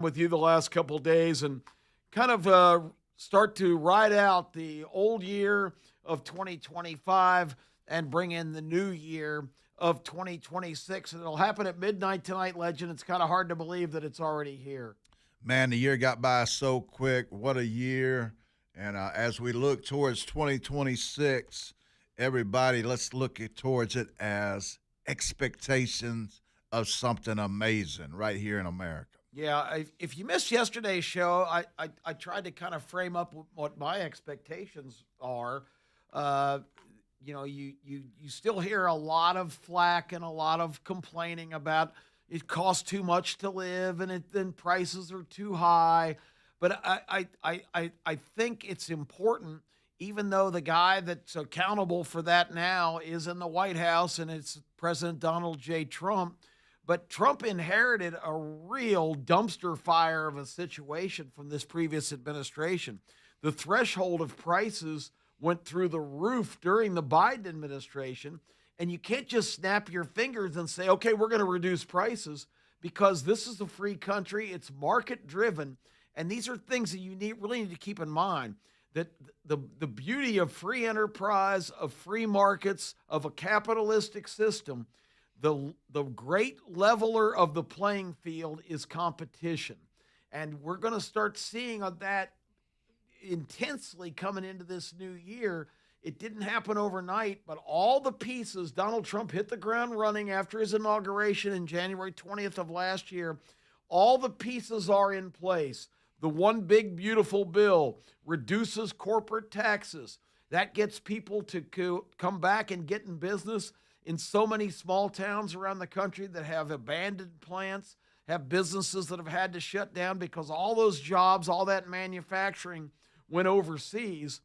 with you the last couple of days and kind of start to ride out the old year of 2025 and bring in the new year of 2026. And it'll happen at midnight tonight, Legend. It's kind of hard to believe that it's already here. Man, the year got by so quick. What a year. And as we look towards 2026, everybody, let's look towards it as expectations of something amazing right here in America. Yeah, if you missed yesterday's show, I tried to kind of frame up what my expectations are. Uh, you still hear a lot of flack and a lot of complaining about it costs too much to live and then prices are too high. But I think it's important, even though the guy that's accountable for that now is in the White House and it's President Donald J. Trump. But Trump inherited a real dumpster fire of a situation from this previous administration. The threshold of prices went through the roof during the Biden administration. And you can't just snap your fingers and say, okay, we're going to reduce prices, because this is a free country. It's market driven. And these are things that you really need to keep in mind, that the beauty of free enterprise, of free markets, of a capitalistic system, the great leveler of the playing field is competition. And we're going to start seeing that intensely coming into this new year. It didn't happen overnight, but all the pieces, Donald Trump hit the ground running after his inauguration in January 20th of last year. All the pieces are in place. The one big, beautiful bill reduces corporate taxes. That gets people to come back and get in business in so many small towns around the country that have abandoned plants, have businesses that have had to shut down because all those jobs, all that manufacturing went overseas,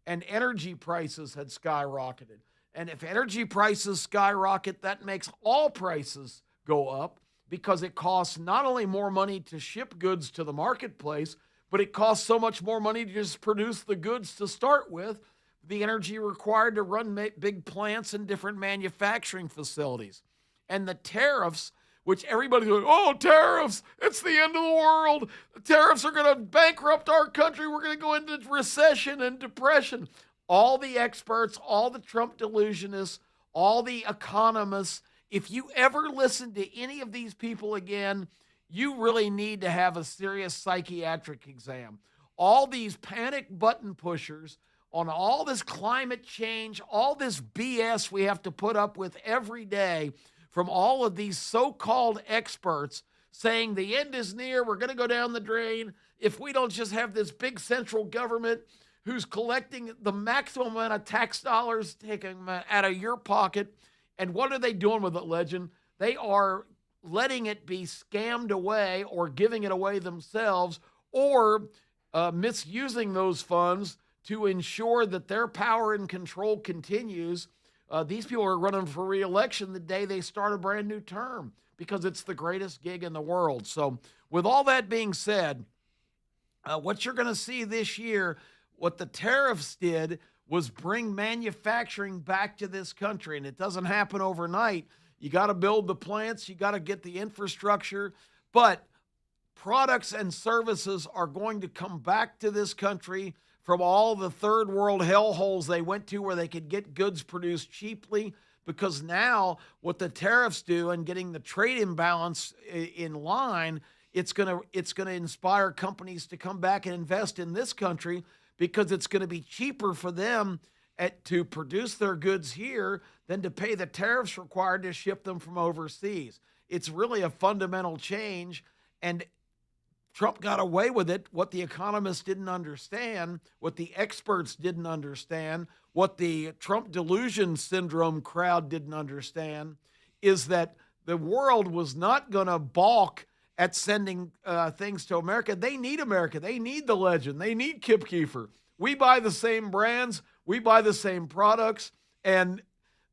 and energy prices had skyrocketed. And if energy prices skyrocket, that makes all prices go up, because it costs not only more money to ship goods to the marketplace, but it costs so much more money to just produce the goods to start with, the energy required to run big plants and different manufacturing facilities. And the tariffs, which everybody's going, oh, tariffs, it's the end of the world. The tariffs are going to bankrupt our country. We're going to go into recession and depression. All the experts, all the Trump delusionists, all the economists, if you ever listen to any of these people again, you really need to have a serious psychiatric exam. All these panic button pushers on all this climate change, all this BS we have to put up with every day from all of these so-called experts saying the end is near, we're going to go down the drain if we don't just have this big central government who's collecting the maximum amount of tax dollars taken out of your pocket. And what are they doing with it, Legend? They are letting it be scammed away or giving it away themselves, or misusing those funds to ensure that their power and control continues. These people are running for re-election the day they start a brand new term, because it's the greatest gig in the world. So with all that being said, what you're going to see this year, what the tariffs did was bring manufacturing back to this country. And it doesn't happen overnight. You got to build the plants. You got to get the infrastructure. But products and services are going to come back to this country from all the third world hellholes they went to, where they could get goods produced cheaply. Because now what the tariffs do, and getting the trade imbalance in line, it's going to inspire companies to come back and invest in this country, because it's going to be cheaper for them to produce their goods here than to pay the tariffs required to ship them from overseas. It's really a fundamental change, and Trump got away with it. What the economists didn't understand, what the experts didn't understand, what the Trump delusion syndrome crowd didn't understand, is that the world was not going to balk at sending things to America. They need America. They need the Legend. They need Kip Keefer. We buy the same brands. We buy the same products. And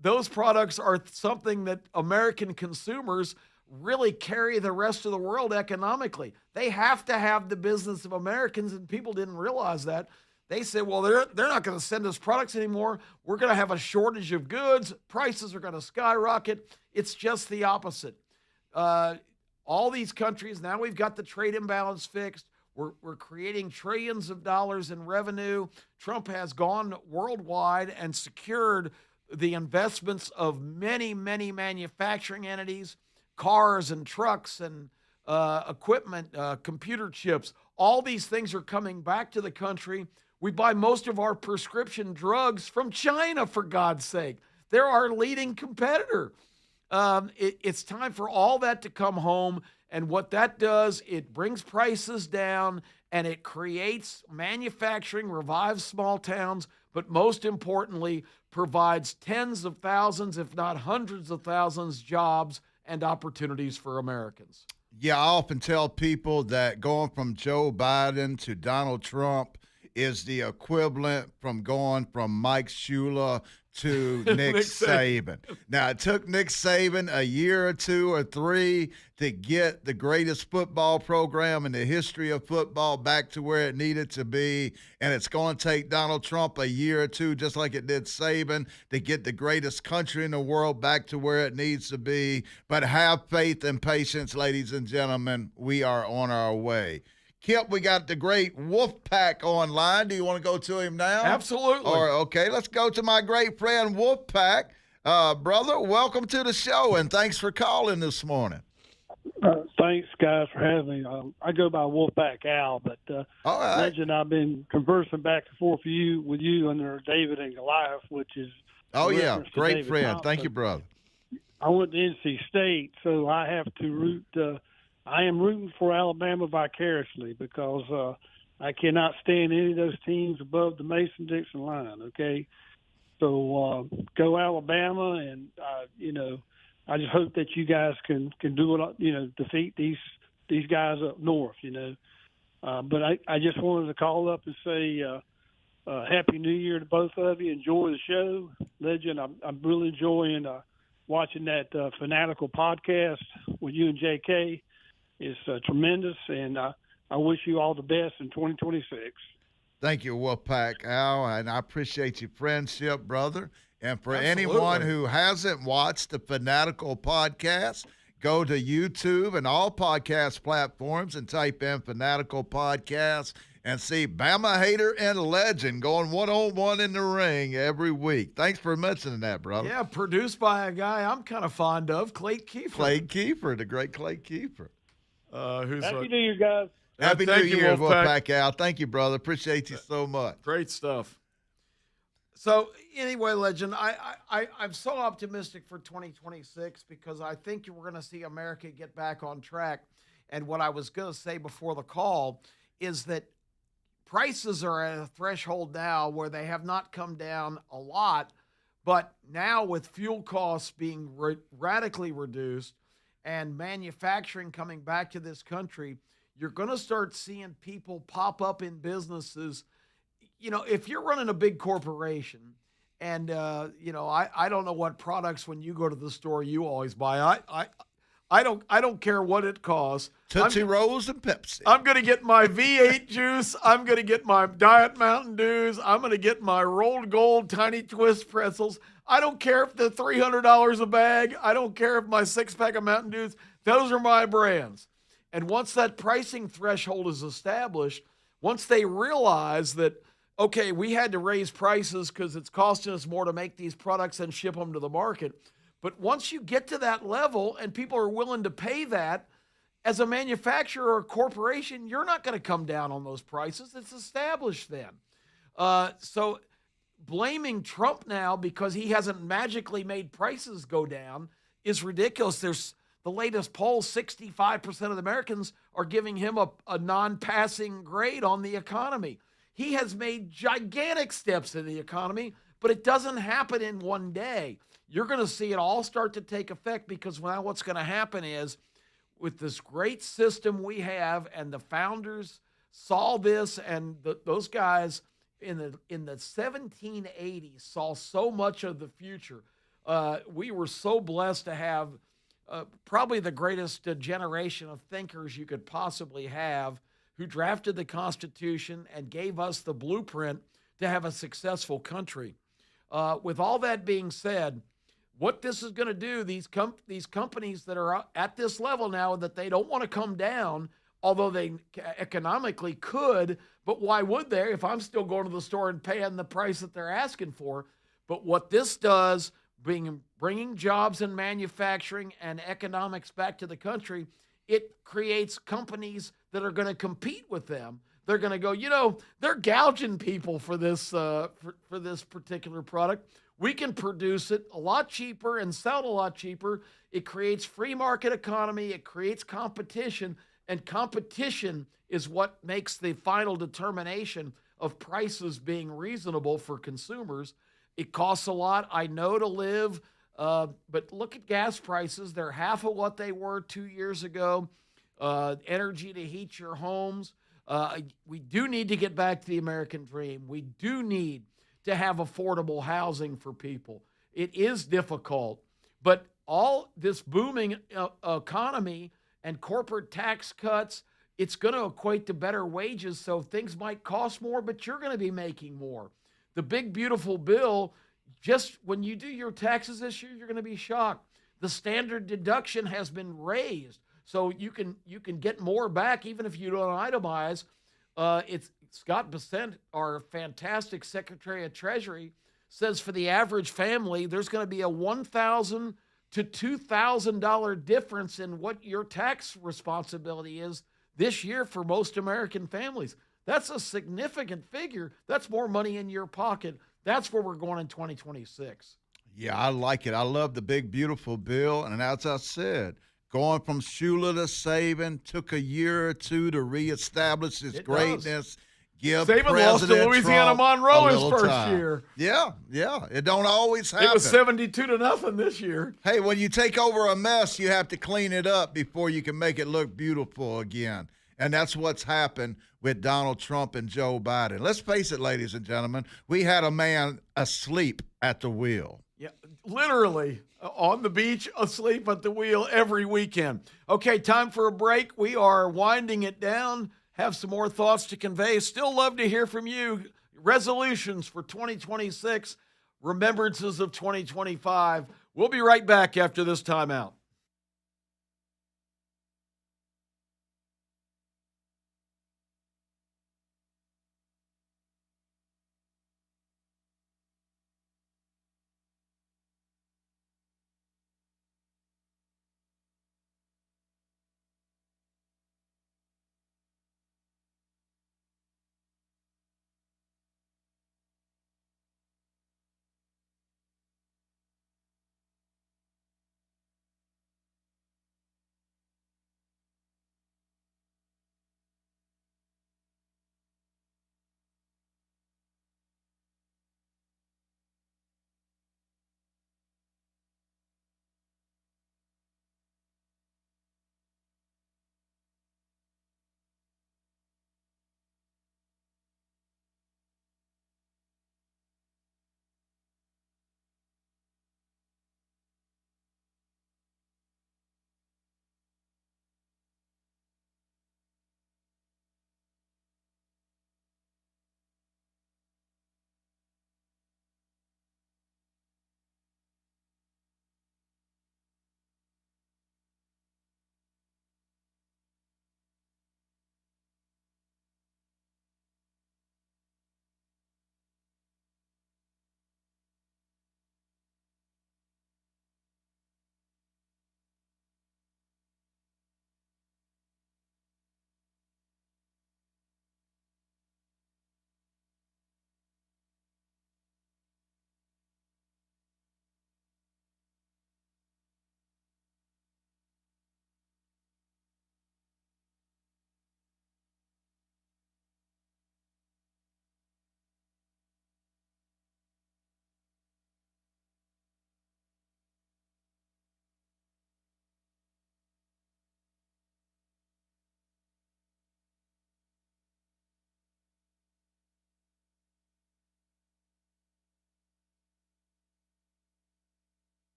those products are something that American consumers really carry the rest of the world economically. They have to have the business of Americans, and people didn't realize that. They said, well, they're not going to send us products anymore. We're going to have a shortage of goods. Prices are going to skyrocket. It's just the opposite. all these countries, now we've got the trade imbalance fixed. We're creating trillions of dollars in revenue. Trump has gone worldwide and secured the investments of many, many manufacturing entities, cars and trucks and equipment, computer chips. All these things are coming back to the country. We buy most of our prescription drugs from China, for God's sake. They're our leading competitor. It's time for all that to come home. And what that does, it brings prices down and it creates manufacturing, revives small towns, but most importantly, provides tens of thousands, if not hundreds of thousands, jobs and opportunities for Americans. Yeah, I often tell people that going from Joe Biden to Donald Trump is the equivalent from going from Mike Shula to Nick Saban. Now, it took Nick Saban a year or two or three to get the greatest football program in the history of football back to where it needed to be. And it's going to take Donald Trump a year or two, just like it did Saban, to get the greatest country in the world back to where it needs to be. But have faith and patience, ladies and gentlemen. We are on our way. Kip, we got the great Wolfpack online. Do you want to go to him now? Absolutely. Okay, let's go to my great friend Wolfpack. Brother, welcome to the show, and thanks for calling this morning. Thanks, guys, for having me. I go by Wolfpack Al, but All right. Legend, I've been conversing back and forth with you under David and Goliath, which is Great David friend. Thompson. Thank you, brother. I went to NC State, so I have to root. I am rooting for Alabama vicariously because I cannot stand any of those teams above the Mason-Dixon line. Okay, so go Alabama, and I just hope that you guys can do it. Defeat these guys up north. But I just wanted to call up and say Happy New Year to both of you. Enjoy the show, Legend. I'm really enjoying watching that Fanatical podcast with you and JK. It's tremendous, and I wish you all the best in 2026. Thank you, Wolfpack Al, and I appreciate your friendship, brother. And for Absolutely. anyone who hasn't watched the Fanatical podcast, go to YouTube and all podcast platforms and type in Fanatical Podcast and see Bama Hater and Legend going one-on-one in the ring every week. Thanks for mentioning that, brother. Yeah, produced by a guy I'm kind of fond of, Clay Kiefer. Clay Kiefer, the great Clay Kiefer. Happy New Year, guys. Happy New thank you, Year, Wolfpack. Wolfpack Al. Thank you, brother. Appreciate you so much. Great stuff. So anyway, Legend, I'm so optimistic for 2026 because I think we're going to see America get back on track. And what I was going to say before the call is that prices are at a threshold now where they have not come down a lot, but now with fuel costs being radically reduced and manufacturing coming back to this country, you're going to start seeing people pop up in businesses. If you're running a big corporation and, I don't know what products when you go to the store you always buy. I don't care what it costs. Tootsie Rolls and Pepsi. I'm going to get my V8 juice. I'm going to get my Diet Mountain Dews. I'm going to get my Rolled Gold Tiny Twist pretzels. I don't care if they're $300 a bag. I don't care if my 6-pack of Mountain Dews. Those are my brands. And once that pricing threshold is established, once they realize that, okay, we had to raise prices because it's costing us more to make these products and ship them to the market. But once you get to that level and people are willing to pay that, as a manufacturer or a corporation, you're not going to come down on those prices. It's established then. So blaming Trump now because he hasn't magically made prices go down is ridiculous. There's the latest poll, 65% of the Americans are giving him a non-passing grade on the economy. He has made gigantic steps in the economy, but it doesn't happen in one day. You're going to see it all start to take effect because now what's going to happen is with this great system we have and the founders saw this and those guys in the 1780s saw so much of the future. We were so blessed to have probably the greatest generation of thinkers you could possibly have who drafted the Constitution and gave us the blueprint to have a successful country. With all that being said, what this is going to do, these companies that are at this level now that they don't want to come down, although they economically could, but why would they if I'm still going to the store and paying the price that they're asking for? But what this does, bringing jobs and manufacturing and economics back to the country, it creates companies that are going to compete with them. They're going to go, they're gouging people for this for this particular product. We can produce it a lot cheaper and sell it a lot cheaper. It creates free market economy. It creates competition, and competition is what makes the final determination of prices being reasonable for consumers. It costs a lot, I know, to live, but look at gas prices. They're half of what they were 2 years ago. Energy to heat your homes. We do need to get back to the American dream. We do need to have affordable housing for people. It is difficult, but all this booming economy and corporate tax cuts, it's going to equate to better wages. So things might cost more, but you're going to be making more. The big, beautiful bill, just when you do your taxes this year, you're going to be shocked. The standard deduction has been raised, so you can get more back even if you don't itemize. It's Scott Bessent, our fantastic Secretary of Treasury, says for the average family, there's going to be a $1,000 to $2,000 difference in what your tax responsibility is this year for most American families. That's a significant figure. That's more money in your pocket. That's where we're going in 2026. Yeah, I like it. I love the big, beautiful bill. And as I said, going from Shula to Saban took a year or two to reestablish its greatness. Give Saban lost to Louisiana Monroe his first year. Yeah. It don't always happen. It was 72-0 this year. Hey, when you take over a mess, you have to clean it up before you can make it look beautiful again. And that's what's happened with Donald Trump and Joe Biden. Let's face it, ladies and gentlemen, we had a man asleep at the wheel. Yeah, literally on the beach, asleep at the wheel every weekend. Okay, time for a break. We are winding it down. Have some more thoughts to convey. Still love to hear from you. Resolutions for 2026, remembrances of 2025. We'll be right back after this timeout.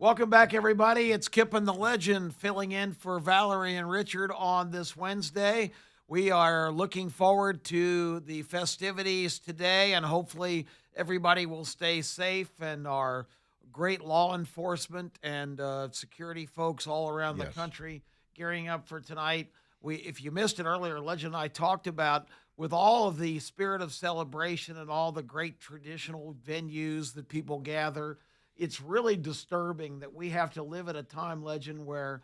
Welcome back, everybody. It's Kip and the Legend filling in for Valerie and Richard on this Wednesday. We are looking forward to the festivities today, and hopefully everybody will stay safe, and our great law enforcement and security folks all around the Yes. country gearing up for tonight. If you missed it earlier, Legend and I talked about with all of the spirit of celebration and all the great traditional venues that people gather, it's really disturbing that we have to live at a time, Legend, where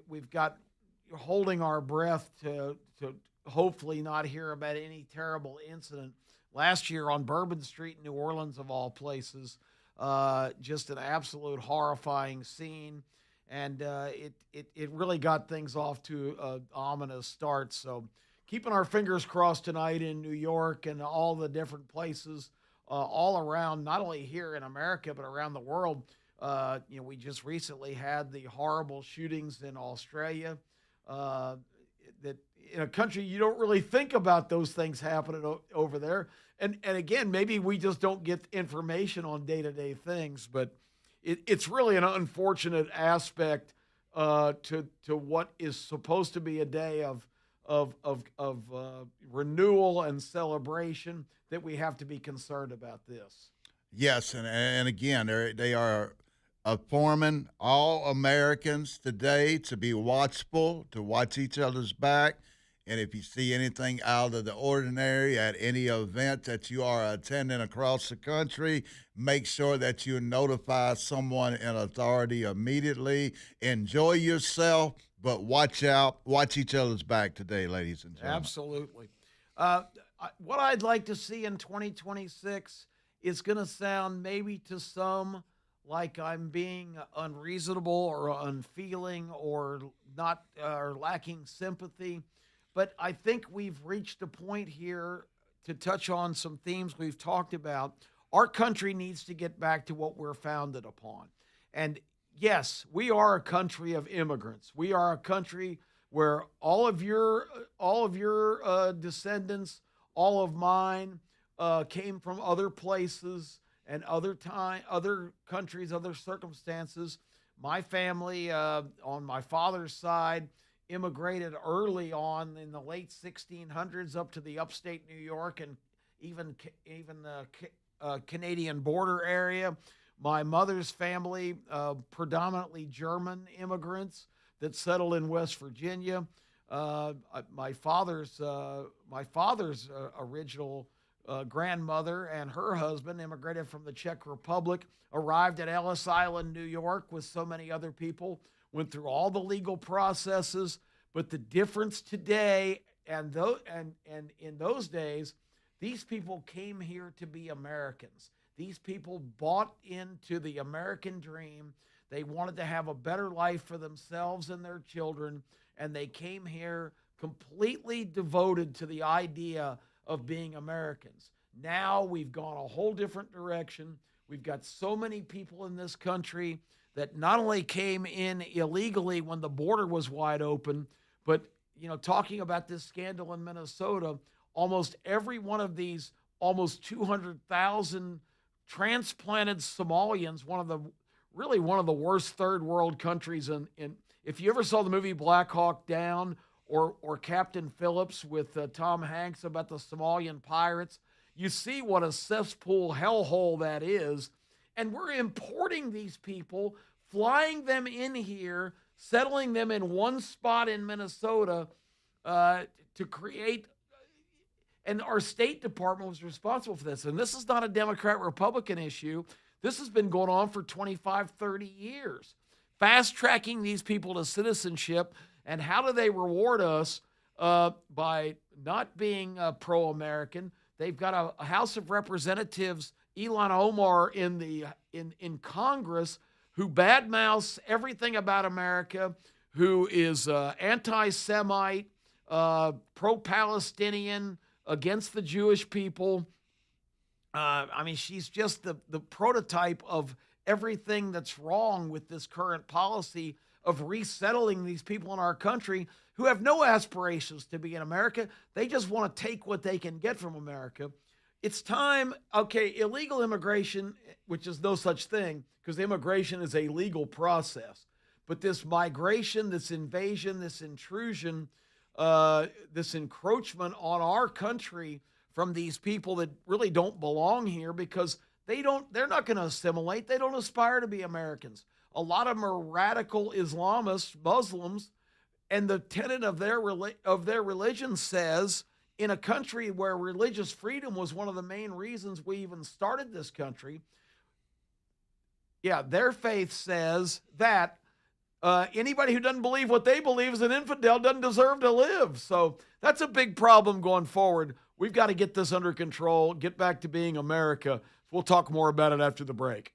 we've got holding our breath to hopefully not hear about any terrible incident. Last year on Bourbon Street in New Orleans, of all places, just an absolute horrifying scene. And it really got things off to an ominous start. So keeping our fingers crossed tonight in New York and all the different places all around, not only here in America, but around the world. We just recently had the horrible shootings in Australia that in a country you don't really think about those things happening over there. And again, maybe we just don't get information on day-to-day things, but it's really an unfortunate aspect to what is supposed to be a day of renewal and celebration, that we have to be concerned about this. Yes, and again, they are informing all Americans today to be watchful, to watch each other's back. And if you see anything out of the ordinary at any event that you are attending across the country, make sure that you notify someone in authority immediately. Enjoy yourself, but watch out. Watch each other's back today, ladies and gentlemen. Absolutely. What I'd like to see in 2026 is going to sound maybe to some like I'm being unreasonable or unfeeling or not or lacking sympathy. But I think we've reached a point here to touch on some themes we've talked about. Our country needs to get back to what we're founded upon. And yes, we are a country of immigrants. We are a country where all of your descendants, all of mine, came from other places and other countries, other circumstances. My family, on my father's side, immigrated early on in the late 1600s up to the upstate New York and even the Canadian border area. My mother's family, predominantly German immigrants that settled in West Virginia. My father's original grandmother and her husband immigrated from the Czech Republic, arrived at Ellis Island, New York, with so many other people, went through all the legal processes. But the difference today and in those days, these people came here to be Americans. These people bought into the American dream. They wanted to have a better life for themselves and their children, and they came here completely devoted to the idea of being Americans. Now we've gone a whole different direction. We've got so many people in this country that not only came in illegally when the border was wide open, but, talking about this scandal in Minnesota, almost every one of these almost 200,000 transplanted Somalians, one of the worst third world countries in if you ever saw the movie Black Hawk Down or Captain Phillips with Tom Hanks about the Somalian pirates, you see what a cesspool hellhole that is. And we're importing these people, flying them in here, settling them in one spot in Minnesota to create, and our State Department was responsible for this. And this is not a Democrat-Republican issue. This has been going on for 25, 30 years. Fast-tracking these people to citizenship, and how do they reward us by not being pro-American? They've got a House of Representatives, Ilhan Omar, in Congress, who badmouths everything about America, who is anti-Semite, pro-Palestinian, against the Jewish people. She's just the prototype of everything that's wrong with this current policy of resettling these people in our country who have no aspirations to be in America. They just want to take what they can get from America. it's time. Okay, illegal immigration, which is no such thing, because immigration is a legal process. But this migration, this invasion, this intrusion, this encroachment on our country from these people that really don't belong here because they're not going to assimilate. They don't aspire to be Americans. A lot of them are radical Islamists, Muslims, and the tenet of their religion says, in a country where religious freedom was one of the main reasons we even started this country, yeah, their faith says that anybody who doesn't believe what they believe is an infidel, doesn't deserve to live. So that's a big problem going forward. We've got to get this under control, get back to being America. We'll talk more about it after the break.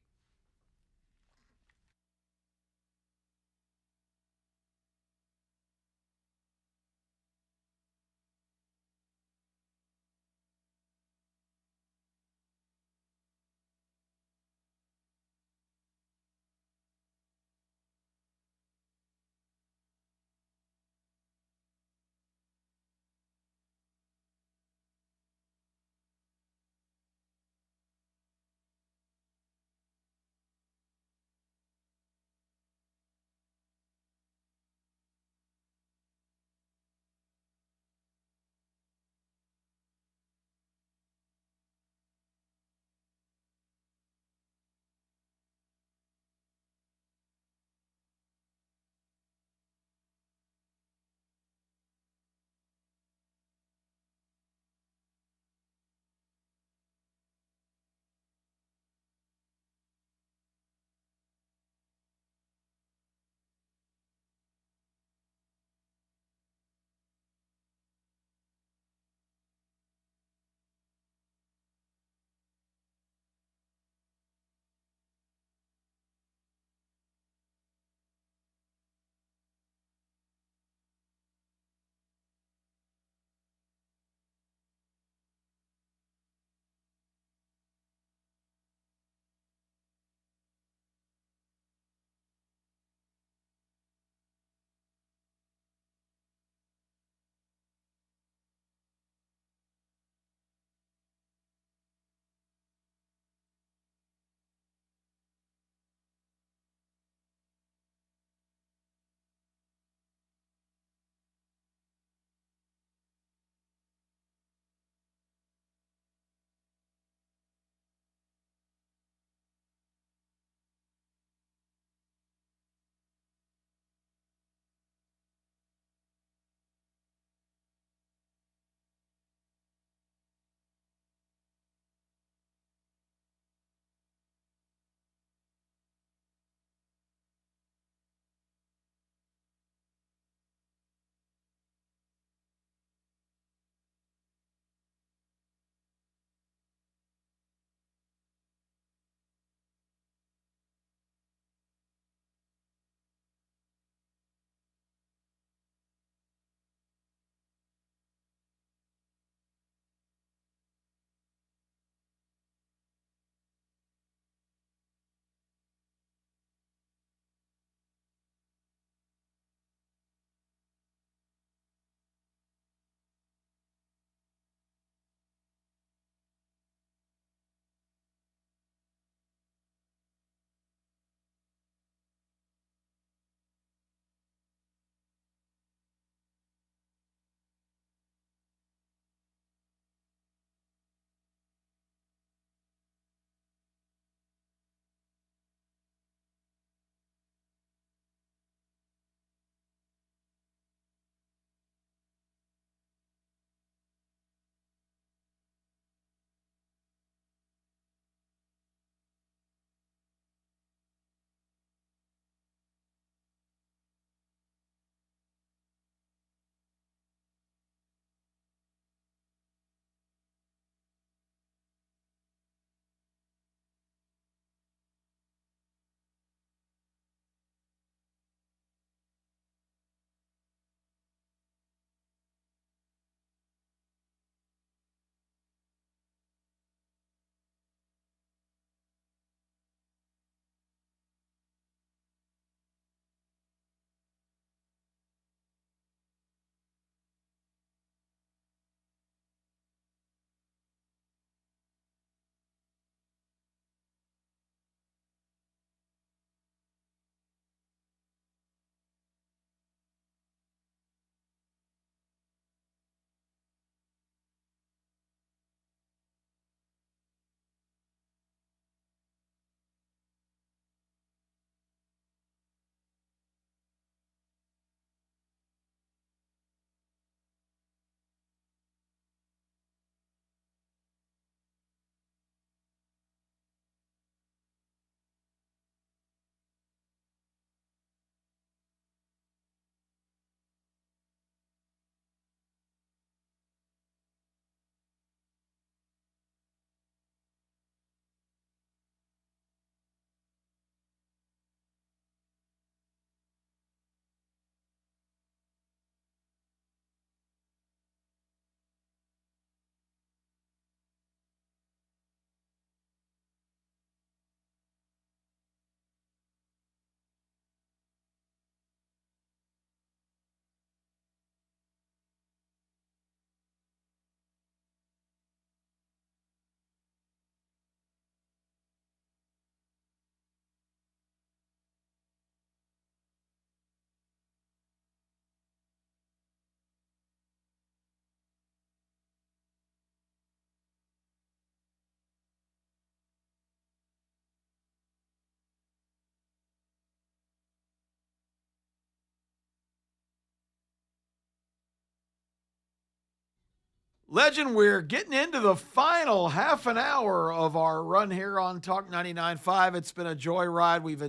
Legend, we're getting into the final half an hour of our run here on Talk 99.5. It's been a joyride. We've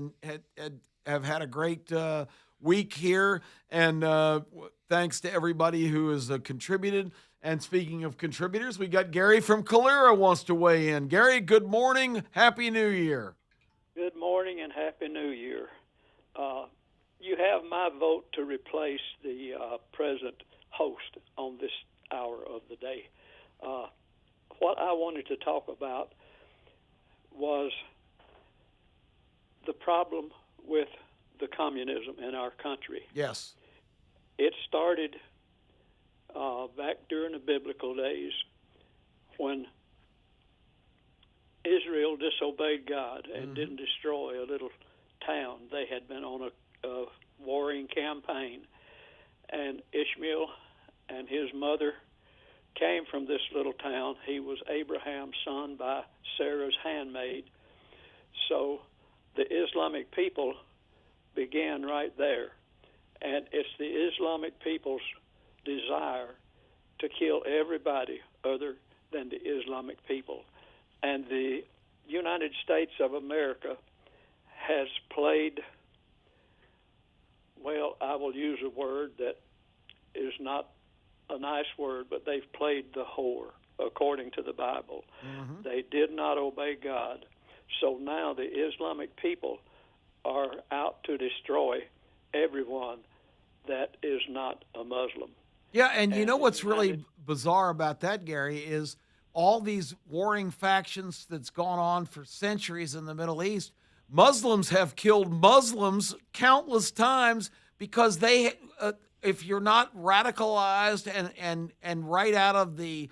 have had a great week here, and thanks to everybody who has contributed. And speaking of contributors, we got Gary from Calera wants to weigh in. Gary, good morning. Happy New Year. Good morning and Happy New Year. You have my vote to replace the present host on this hour of the day. What I wanted to talk about was the problem with the communism in our country. Yes. It started back during the biblical days when Israel disobeyed God and didn't destroy a little town. They had been on a warring campaign, and Ishmael and his mother came from this little town. He was Abraham's son by Sarah's handmaid. So the Islamic people began right there. And it's the Islamic people's desire to kill everybody other than the Islamic people. And the United States of America has played, well, I will use a word that is not a nice word, but they've played the whore, according to the Bible. They did not obey God. So now the Islamic people are out to destroy everyone that is not a Muslim. Yeah, and you know what's really bizarre about that, Gary, is all these warring factions that's gone on for centuries in the Middle East. Muslims have killed Muslims countless times because they, if you're not radicalized and right out of the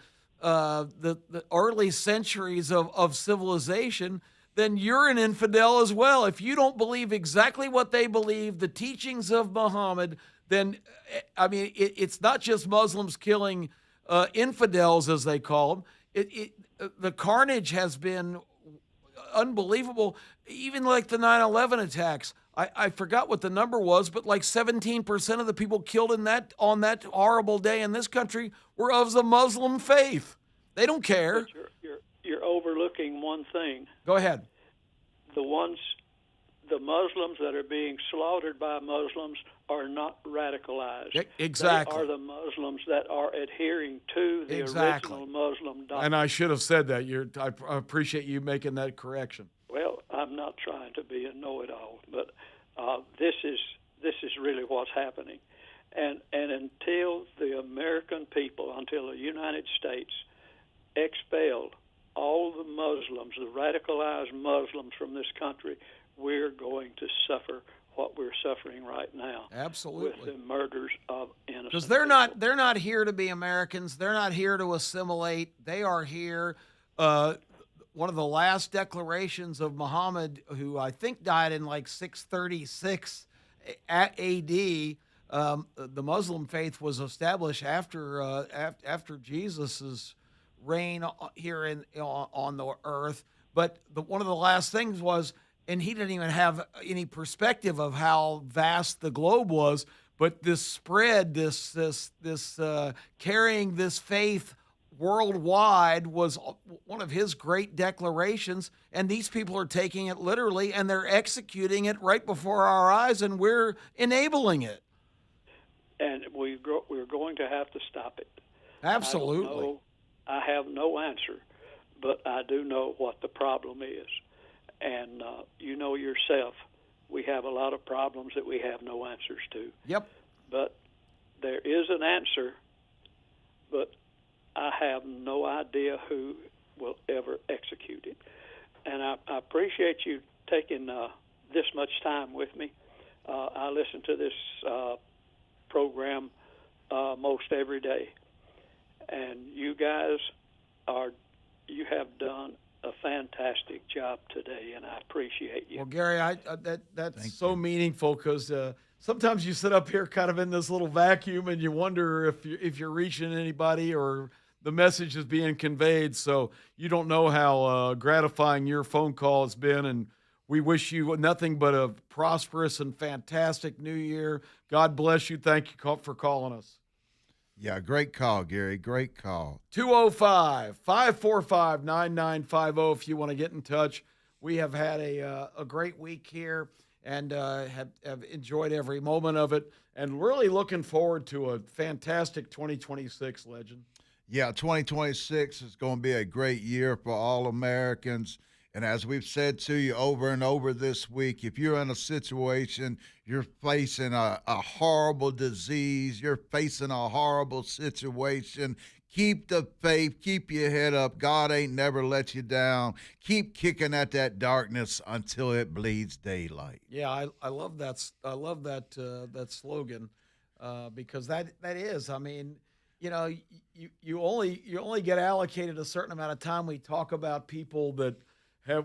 early centuries of civilization, then you're an infidel as well. If you don't believe exactly what they believe, the teachings of Muhammad, then, I mean, it's not just Muslims killing infidels, as they call them. The carnage has been unbelievable. Even like the 9/11 attacks, I forgot what the number was, but like 17% of the people killed on that horrible day in this country were of the Muslim faith. They don't care. But you're overlooking one thing. Go ahead. The Muslims that are being slaughtered by Muslims are not radicalized. Exactly. They are the Muslims that are adhering to the original Muslim doctrine. And I should have said that. I appreciate you making that correction. Well, I'm not trying to be a know-it-all, but this is really what's happening. And until the American people, until the United States expel all the Muslims, the radicalized Muslims from this country, we're going to suffer what we're suffering right now. Absolutely. With the murders of innocent because people. they're not here to be Americans. They're not here to assimilate. They are here. One of the last declarations of Muhammad, who I think died in like 636 AD, the Muslim faith was established after Jesus's reign here on the earth. But one of the last things was, and he didn't even have any perspective of how vast the globe was, but this spread, this carrying this faith worldwide was one of his great declarations, and these people are taking it literally, and they're executing it right before our eyes, and we're enabling it. And we're going to have to stop it. Absolutely. I have no answer, but I do know what the problem is. And you know yourself, we have a lot of problems that we have no answers to. Yep. But there is an answer, but I have no idea who will ever execute it. And I appreciate you taking this much time with me. I listen to this program most every day. And you guys you have done a fantastic job today, and I appreciate you. Well, Gary, that's so meaningful because sometimes you sit up here kind of in this little vacuum, and you wonder if you're reaching anybody or the message is being conveyed. So you don't know how gratifying your phone call has been, and we wish you nothing but a prosperous and fantastic new year. God bless you. Thank you for calling us. Yeah, great call, Gary. Great call. 205 545 9950 if you want to get in touch. We have had a great week here and have enjoyed every moment of it and really looking forward to a fantastic 2026, Legend. Yeah, 2026 is going to be a great year for all Americans. And as we've said to you over and over this week, if you're in a situation, you're facing a horrible disease, you're facing a horrible situation, keep the faith, keep your head up. God ain't never let you down. Keep kicking at that darkness until it bleeds daylight. Yeah, I love that. I love that that slogan because that is. I mean, you know, you only get allocated a certain amount of time. We talk about people that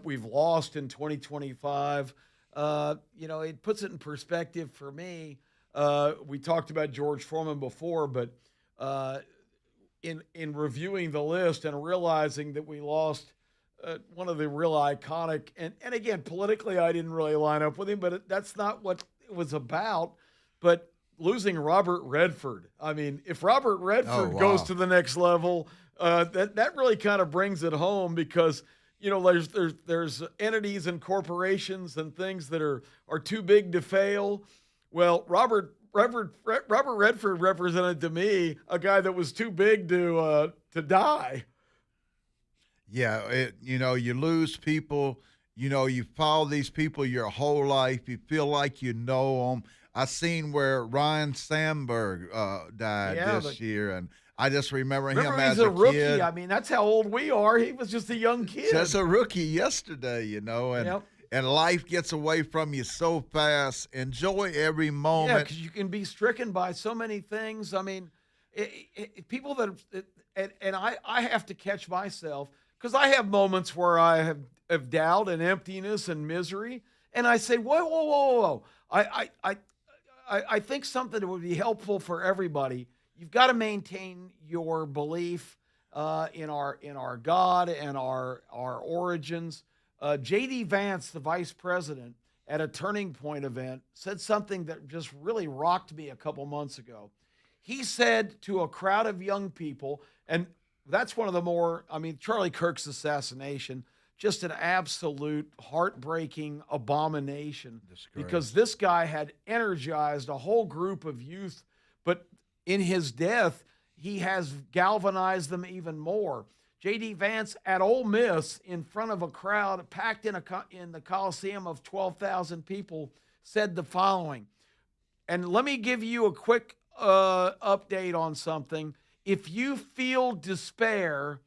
we've lost in 2025. You know, it puts it in perspective for me. We talked about George Foreman before, but in reviewing the list and realizing that we lost one of the real iconic and again politically I didn't really line up with him, but that's not what it was about. But losing Robert Redford, I mean, if Robert Redford goes to the next level, that really kind of brings it home because you know there's entities and corporations and things that are too big to fail. Well, Robert Redford represented to me a guy that was too big to die. Yeah, you know, you lose people. You know, you follow these people your whole life. You feel like you know them. I seen where Ryan Sandberg died this year, and I just remember him as he's a rookie. kid. I mean, that's how old we are. He was just a young kid. Just a rookie yesterday, you know, and life gets away from you so fast. Enjoy every moment. Yeah, because you can be stricken by so many things. I mean, people that and I have to catch myself because I have moments where I have doubt and emptiness and misery, and I say, whoa. I think something that would be helpful for everybody. You've got to maintain your belief in our God and our origins. J.D. Vance, the vice president, at a Turning Point event, said something that just really rocked me a couple months ago. He said to a crowd of young people, and that's one of the more, I mean, Charlie Kirk's assassination, just an absolute heartbreaking abomination. Disgrace. Because this guy had energized a whole group of youth, but in his death, he has galvanized them even more. J.D. Vance at Ole Miss in front of a crowd packed in the Coliseum of 12,000 people said the following. And let me give you a quick update on something. If you feel despair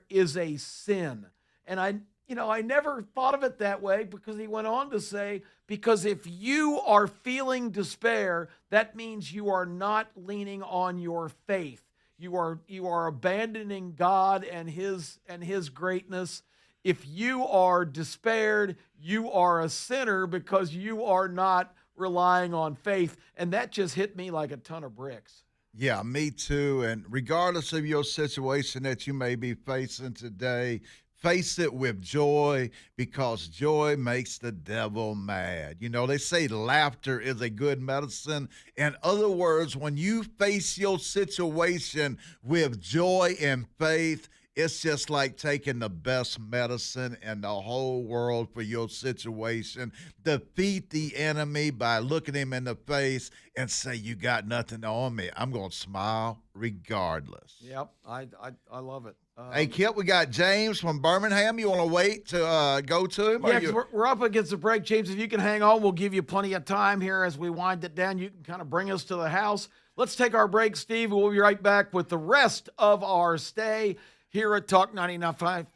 is a sin. And I never thought of it that way because he went on to say, because if you are feeling despair, that means you are not leaning on your faith. You are abandoning God and his greatness. If you are despaired, you are a sinner because you are not relying on faith. And that just hit me like a ton of bricks. Yeah, me too. And regardless of your situation that you may be facing today, face it with joy because joy makes the devil mad. You know, they say laughter is a good medicine. In other words, when you face your situation with joy and faith, it's just like taking the best medicine in the whole world for your situation. Defeat the enemy by looking him in the face and say, you got nothing on me. I'm going to smile regardless. Yep, I love it. Hey, Kip, we got James from Birmingham. You want to wait to go to him? Yeah, because we're up against the break. James, if you can hang on, we'll give you plenty of time here as we wind it down. You can kind of bring us to the house. Let's take our break, Steve. We'll be right back with the rest of our stay here at Talk 99.5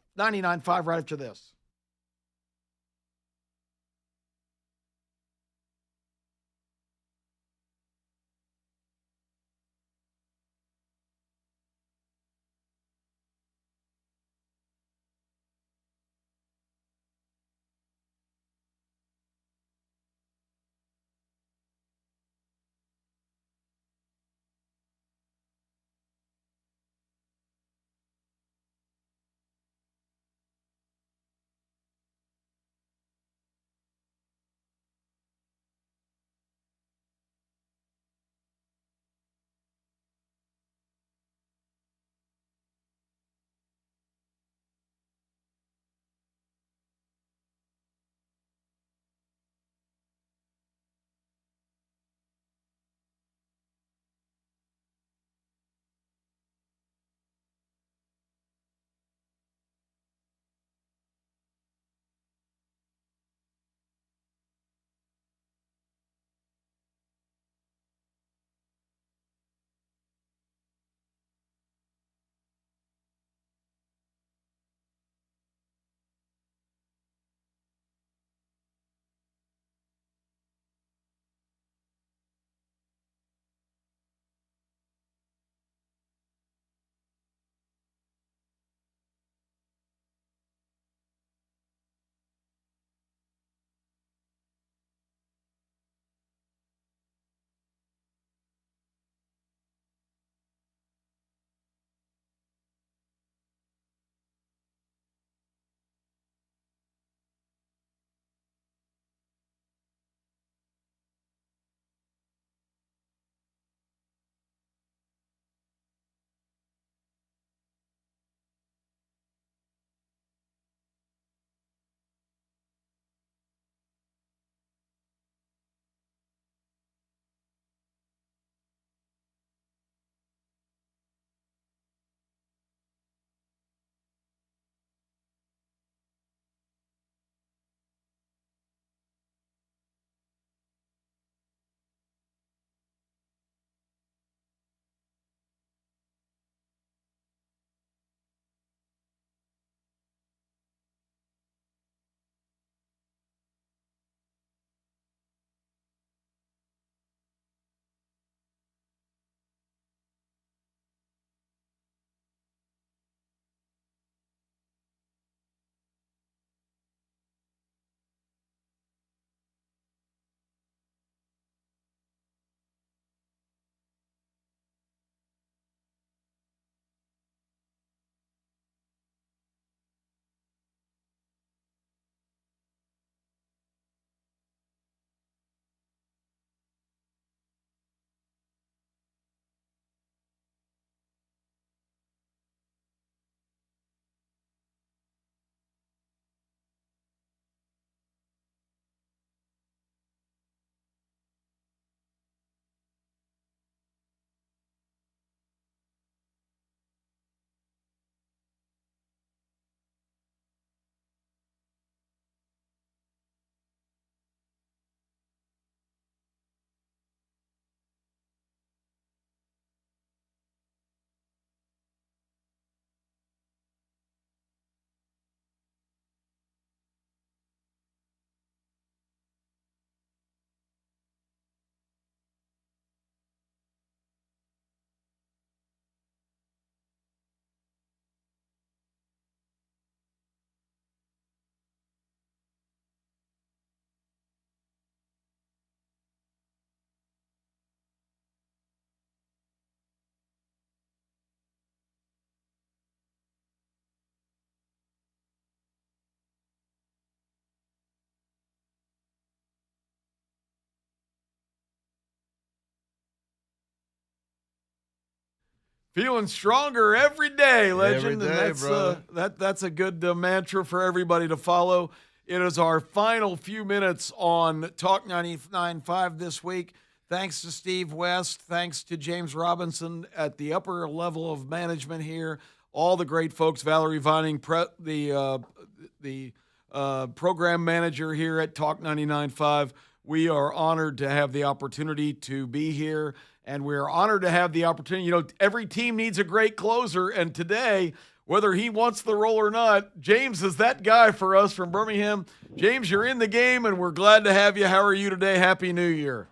right after this. Feeling stronger every day, legend. Every day, and that's brother. that's a good mantra for everybody to follow. It is our final few minutes on Talk 99.5 this week. Thanks to Steve West. Thanks to James Robinson at the upper level of management here. All the great folks. Valerie Vining, the program manager here at Talk 99.5. We are honored to have the opportunity to be here, and we're honored to have the opportunity. You know, every team needs a great closer, and today, whether he wants the role or not, James is that guy for us from Birmingham. James, you're in the game, and we're glad to have you. How are you today? Happy New Year.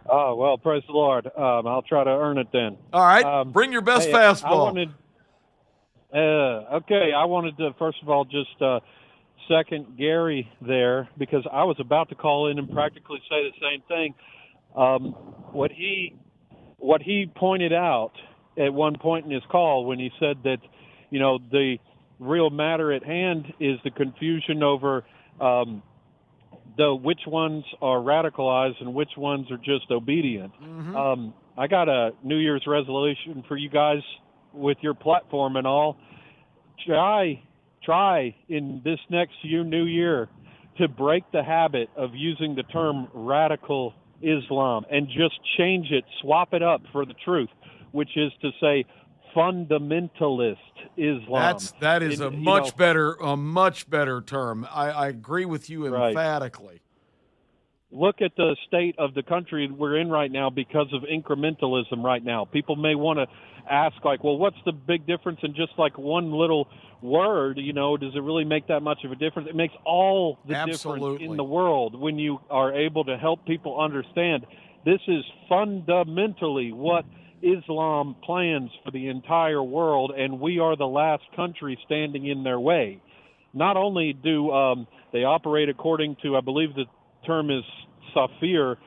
Oh, well, praise the Lord. I'll try to earn it then. All right, bring your best fastball. I wanted to, first of all, just second Gary there, because I was about to call in and practically say the same thing. What he pointed out at one point in his call when he said that, you know, the real matter at hand is the confusion over which ones are radicalized and which ones are just obedient. Mm-hmm. I got a New Year's resolution for you guys with your platform and all. Try in this next new year to break the habit of using the term radical Islam and just change it, swap it up for the truth, which is to say fundamentalist Islam. That is a much better term. I agree with you emphatically. Right. Look at the state of the country we're in right now because of incrementalism right now. People may want to ask, like, well, what's the big difference in just like one little word? You know, does it really make that much of a difference? It makes all the difference in the world when you are able to help people understand this is fundamentally what Islam plans for the entire world, and we are the last country standing in their way. Not only do they operate according to, I believe the term is Safir,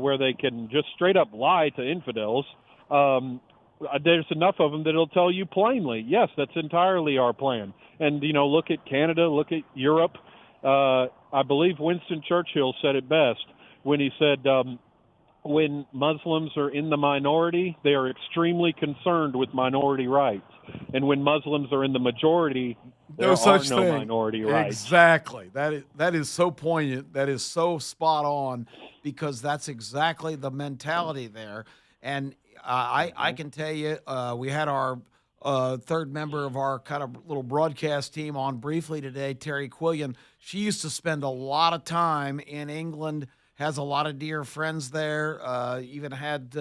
where they can just straight up lie to infidels. There's enough of them that it'll tell you plainly, yes, that's entirely our plan. And, you know, look at Canada, look at Europe. I believe Winston Churchill said it best when he said, when Muslims are in the minority, they are extremely concerned with minority rights. And when Muslims are in the majority, there are no minority rights. Exactly. That is so poignant. That is so spot on, because that's exactly the mentality there. And I can tell you, we had our third member of our kind of little broadcast team on briefly today, Terry Quillian. She used to spend a lot of time in England, has a lot of dear friends there, even had,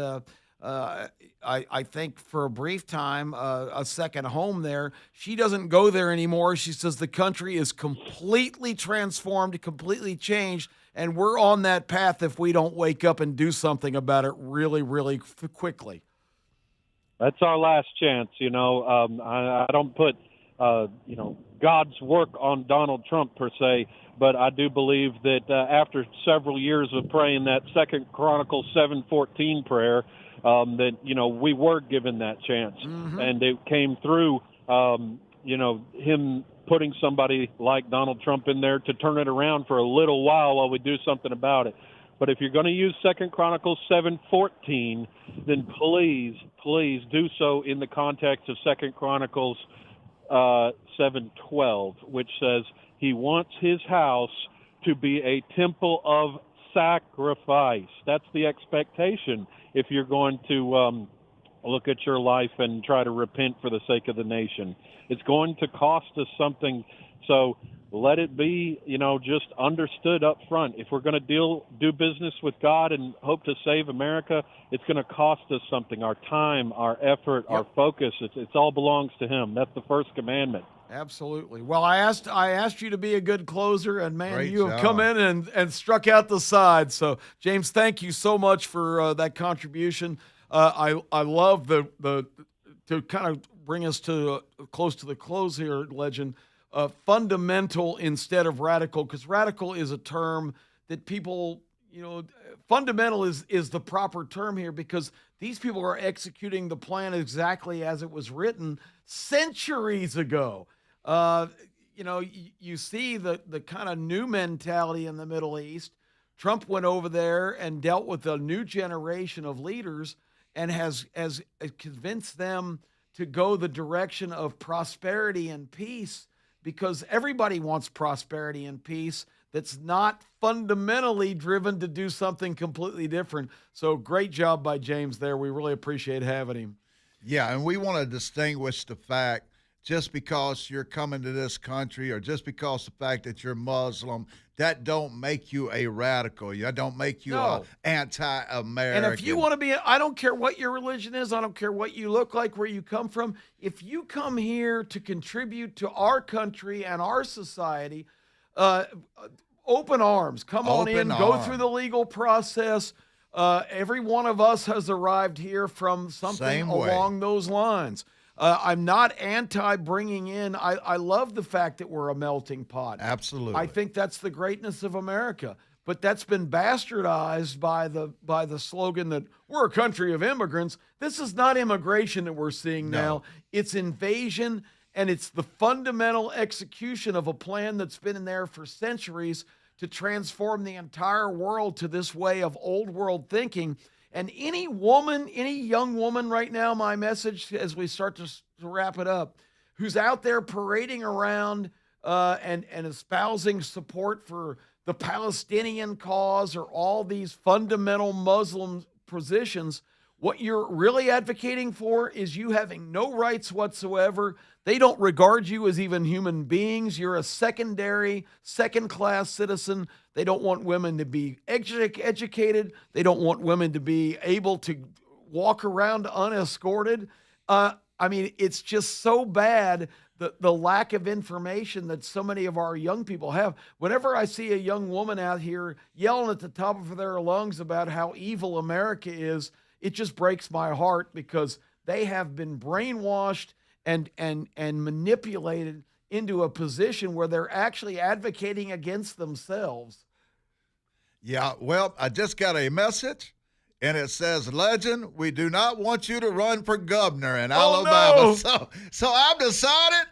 I think for a brief time, a second home there. She doesn't go there anymore. She says the country is completely transformed, completely changed, and we're on that path if we don't wake up and do something about it really, really quickly. That's our last chance, you know. I don't put, God's work on Donald Trump per se, but I do believe that after several years of praying that 2 Chronicles 7:14 prayer, that, you know, we were given that chance. Mm-hmm. And it came through, him putting somebody like Donald Trump in there to turn it around for a little while we do something about it. But if you're going to use 2 Chronicles 7:14, then please do so in the context of 2 Chronicles 7:12, which says he wants his house to be a temple of sacrifice. That's the expectation if you're going to look at your life and try to repent for the sake of the nation. It's going to cost us something, so let it be, just understood up front. If we're going to do business with God and hope to save America, it's going to cost us something, our time, our effort, our focus. It all belongs to him. That's the first commandment. Absolutely. Well, I asked you to be a good closer, and man, Great you job. have come in and struck out the side. So, James, thank you so much for that contribution. I love the to kind of bring us to close to the close here, Legend. Fundamental instead of radical, because radical is a term that people, fundamental is the proper term here, because these people are executing the plan exactly as it was written centuries ago. You see the kind of new mentality in the Middle East. Trump went over there and dealt with a new generation of leaders, and has convinced them to go the direction of prosperity and peace, because everybody wants prosperity and peace that's not fundamentally driven to do something completely different. So great job by James there. We really appreciate having him. Yeah, and we want to distinguish the fact, just because you're coming to this country or just because the fact that you're Muslim, that don't make you a radical. That don't make you No. an anti-American. And if you want to be, I don't care what your religion is, I don't care what you look like, where you come from. If you come here to contribute to our country and our society, open arms. Come on in, go through the legal process. Every one of us has arrived here from something along those lines. I'm not anti bringing in. I love the fact that we're a melting pot. Absolutely. I think that's the greatness of America. But that's been bastardized by the slogan that we're a country of immigrants. This is not immigration that we're seeing now. It's invasion, and it's the fundamental execution of a plan that's been in there for centuries to transform the entire world to this way of old world thinking. And any young woman right now, my message as we start to wrap it up, who's out there parading around and espousing support for the Palestinian cause or all these fundamental Muslim positions, what you're really advocating for is you having no rights whatsoever. They don't regard you as even human beings. You're a second-class citizen. They don't want women to be educated. They don't want women to be able to walk around unescorted. It's just so bad, the lack of information that so many of our young people have. Whenever I see a young woman out here yelling at the top of their lungs about how evil America is, it just breaks my heart, because they have been brainwashed and manipulated into a position where they're actually advocating against themselves. Yeah, well, I just got a message, and it says, "Legend, we do not want you to run for governor in Alabama." No. So I've decided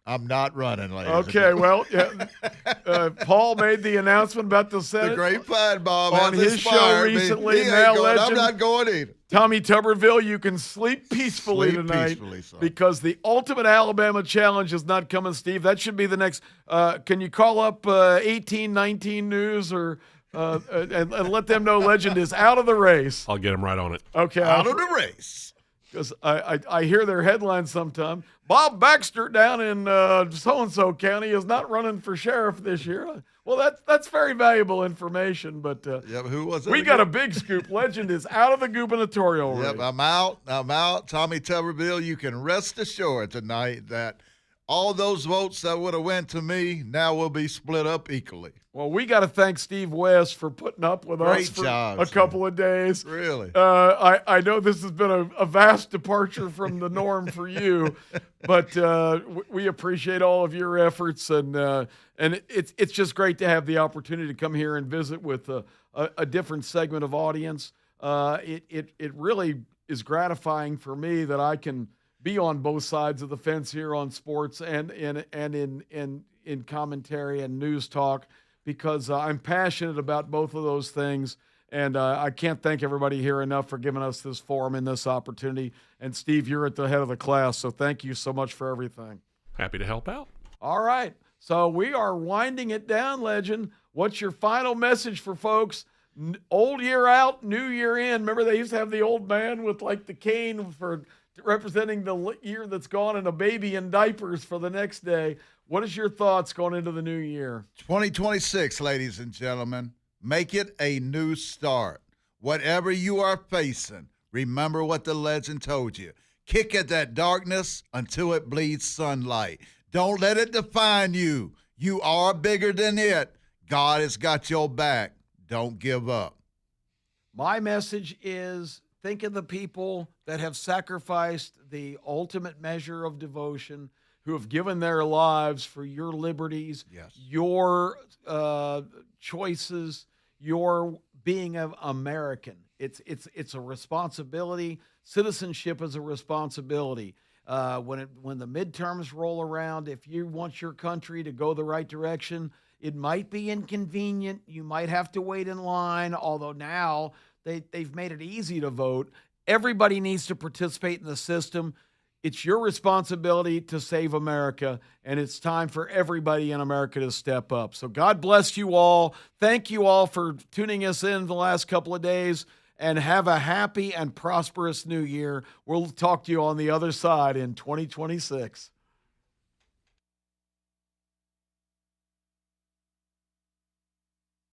I'm not running, ladies. Okay, well, yeah, Paul made the announcement about the Senate. The grapevine, Bob, on has his show inspired me. recently. He ain't Now, going. Legend, I'm not going either. Tommy Tuberville, you can sleep peacefully tonight, son. because the ultimate Alabama challenge is not coming, Steve. That should be the next. Can you call up 1819 News or and let them know Legend is out of the race? I'll get him right on it. Okay, Out of the race. because I hear their headlines sometime. Bob Baxter down in so-and-so county is not running for sheriff this year. Well, that's very valuable information, but Yep, who was it? we got a big scoop. Legend is out of the gubernatorial race. Yep, I'm out. Tommy Tuberville, you can rest assured tonight that all those votes that would have went to me now will be split up equally. Well, we got to thank Steve West for putting up with us for a couple of days. Really? I know this has been a vast departure from the norm for you, but we appreciate all of your efforts, and it's just great to have the opportunity to come here and visit with a different segment of audience. It really is gratifying for me that I can be on both sides of the fence here on sports and in commentary and news talk, because I'm passionate about both of those things. And I can't thank everybody here enough for giving us this forum and this opportunity. And Steve, you're at the head of the class, so thank you so much for everything. Happy to help out. All right, so we are winding it down, Legend. What's your final message for folks? Old year out, new year in. Remember they used to have the old man with like the cane for representing the year that's gone, and a baby in diapers for the next day. What is your thoughts going into the new year? 2026, ladies and gentlemen, make it a new start. Whatever you are facing, remember what the legend told you. Kick at that darkness until it bleeds sunlight. Don't let it define you. You are bigger than it. God has got your back. Don't give up. My message is, think of the people that have sacrificed the ultimate measure of devotion, who have given their lives for your liberties, your choices, your being an American. It's a responsibility. Citizenship is a responsibility. When the midterms roll around, if you want your country to go the right direction, it might be inconvenient. You might have to wait in line, although now they've made it easy to vote. Everybody needs to participate in the system. It's your responsibility to save America, and it's time for everybody in America to step up. So God bless you all. Thank you all for tuning us in the last couple of days, and have a happy and prosperous new year. We'll talk to you on the other side in 2026.